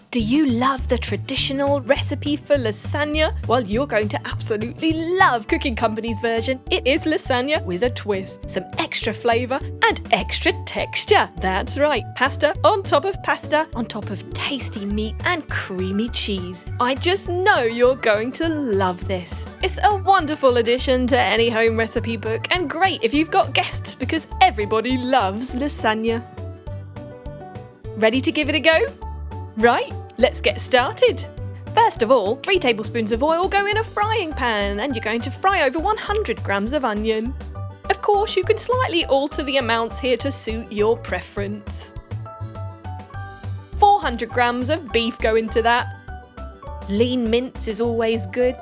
Do you love the traditional recipe for lasagna? Well, you're going to absolutely love Cooking Company's version. It is lasagna with a twist, some extra flavour and extra texture. That's right, pasta on top of tasty meat and creamy cheese. I just know you're going to love this. It's a wonderful addition to any home recipe book and great if you've got guests because everybody loves lasagna. Ready to give it a go? Right, let's get started. First of all, 3 tablespoons of oil go in a frying pan and you're going to fry over 100 grams of onion. Of course, you can slightly alter the amounts here to suit your preference. 400 grams of beef go into that. Lean mince is always good.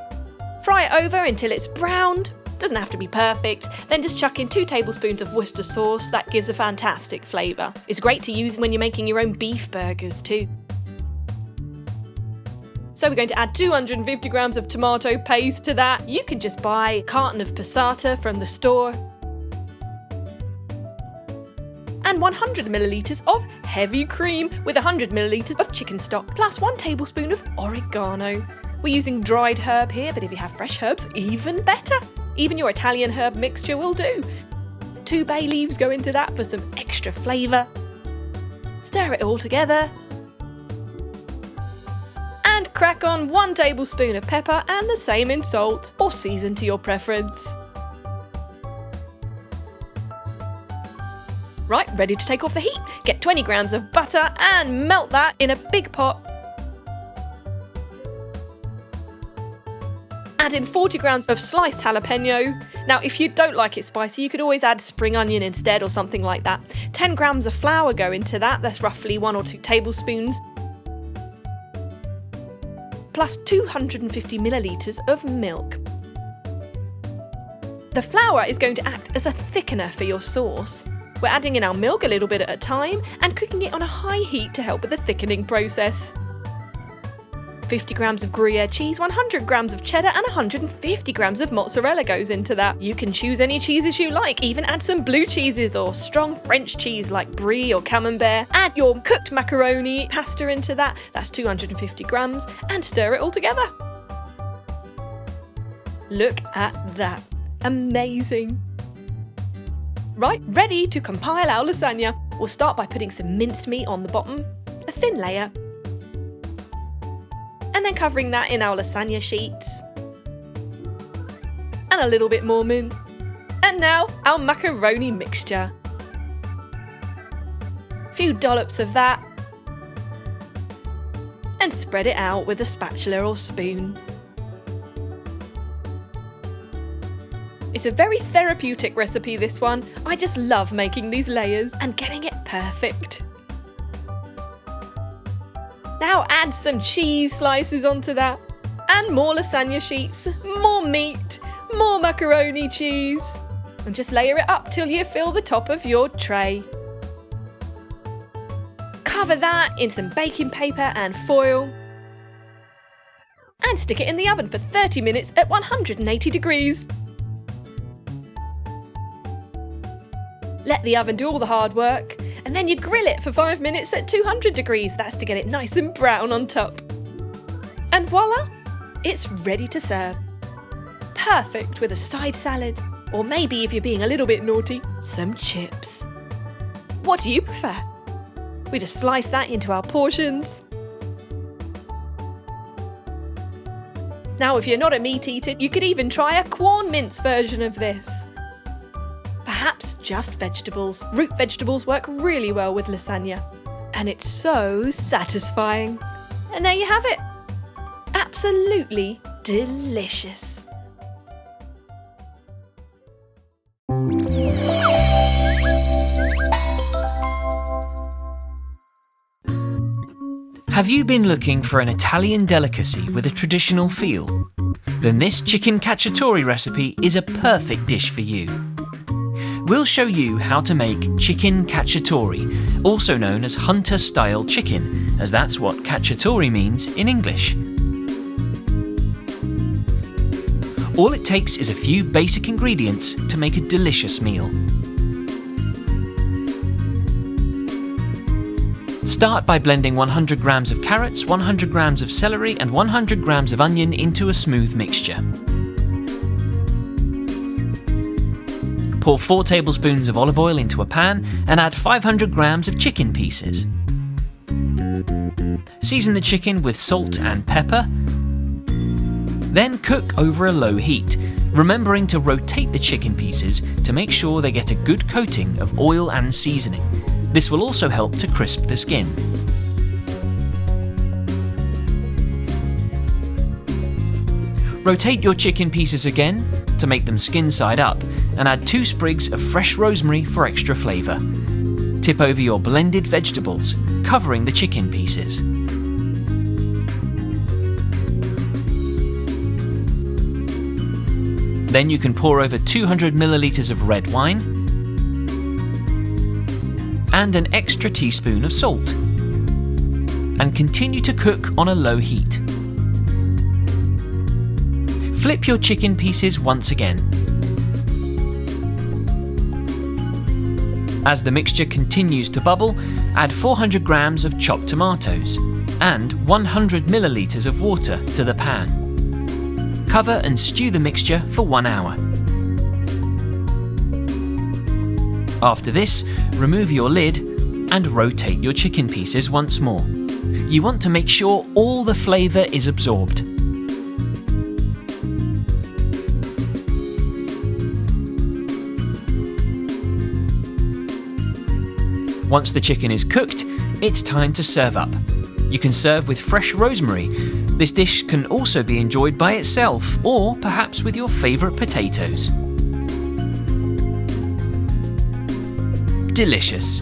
Fry it over until it's browned. Doesn't have to be perfect. Then just chuck in 2 tablespoons of Worcester sauce. That gives a fantastic flavour. It's great to use when you're making your own beef burgers too. So we're going to add 250 grams of tomato paste to that. You can just buy a carton of passata from the store. And 100 millilitres of heavy cream with 100 millilitres of chicken stock, plus 1 tablespoon of oregano. We're using dried herb here, but if you have fresh herbs, even better. Even your Italian herb mixture will do. 2 bay leaves go into that for some extra flavour. Stir it all together. And crack on 1 tablespoon of pepper and the same in salt, or season to your preference. Right, ready to take off the heat. Get 20 grams of butter and melt that in a big pot. Add in 40 grams of sliced jalapeno. Now, if you don't like it spicy, you could always add spring onion instead or something like that. 10 grams of flour go into that. That's roughly 1 or 2 tablespoons. Plus 250 millilitres of milk. The flour is going to act as a thickener for your sauce. We're adding in our milk a little bit at a time and cooking it on a high heat to help with the thickening process. 50 grams of Gruyere cheese, 100 grams of cheddar and 150 grams of mozzarella goes into that. You can choose any cheeses you like, even add some blue cheeses or strong French cheese like brie or camembert. Add your cooked macaroni pasta into that, that's 250 grams, and stir it all together. Look at that, amazing. Right, ready to compile our lasagna. We'll start by putting some minced meat on the bottom, a thin layer, and then covering that in our lasagna sheets. And a little bit more mint. And now our macaroni mixture. A few dollops of that. And spread it out with a spatula or spoon. It's a very therapeutic recipe, this one. I just love making these layers and getting it perfect. Now add some cheese slices onto that, and more lasagna sheets, more meat, more macaroni cheese, and just layer it up till you fill the top of your tray. Cover that in some baking paper and foil, and stick it in the oven for 30 minutes at 180 degrees. Let the oven do all the hard work, and then you grill it for 5 minutes at 200 degrees. That's to get it nice and brown on top. And voila, it's ready to serve. Perfect with a side salad, or maybe if you're being a little bit naughty, some chips. What do you prefer? We just slice that into our portions. Now, if you're not a meat eater, you could even try a corn mince version of this. Perhaps just vegetables. Root vegetables work really well with lasagna. And it's so satisfying. And there you have it. Absolutely delicious. Have you been looking for an Italian delicacy with a traditional feel? Then this chicken cacciatore recipe is a perfect dish for you. We'll show you how to make chicken cacciatore, also known as hunter-style chicken, as that's what cacciatore means in English. All it takes is a few basic ingredients to make a delicious meal. Start by blending 100 grams of carrots, 100 grams of celery and 100 grams of onion into a smooth mixture. Pour 4 tablespoons of olive oil into a pan and add 500 grams of chicken pieces. Season the chicken with salt and pepper. Then cook over a low heat, remembering to rotate the chicken pieces to make sure they get a good coating of oil and seasoning. This will also help to crisp the skin. Rotate your chicken pieces again to make them skin side up and add 2 sprigs of fresh rosemary for extra flavour. Tip over your blended vegetables, covering the chicken pieces. Then you can pour over 200 millilitres of red wine and an extra teaspoon of salt, and continue to cook on a low heat. Flip your chicken pieces once again. As the mixture continues to bubble, add 400 grams of chopped tomatoes and 100 millilitres of water to the pan. Cover and stew the mixture for 1 hour. After this, remove your lid and rotate your chicken pieces once more. You want to make sure all the flavour is absorbed. Once the chicken is cooked, it's time to serve up. You can serve with fresh rosemary. This dish can also be enjoyed by itself, or perhaps with your favourite potatoes. Delicious!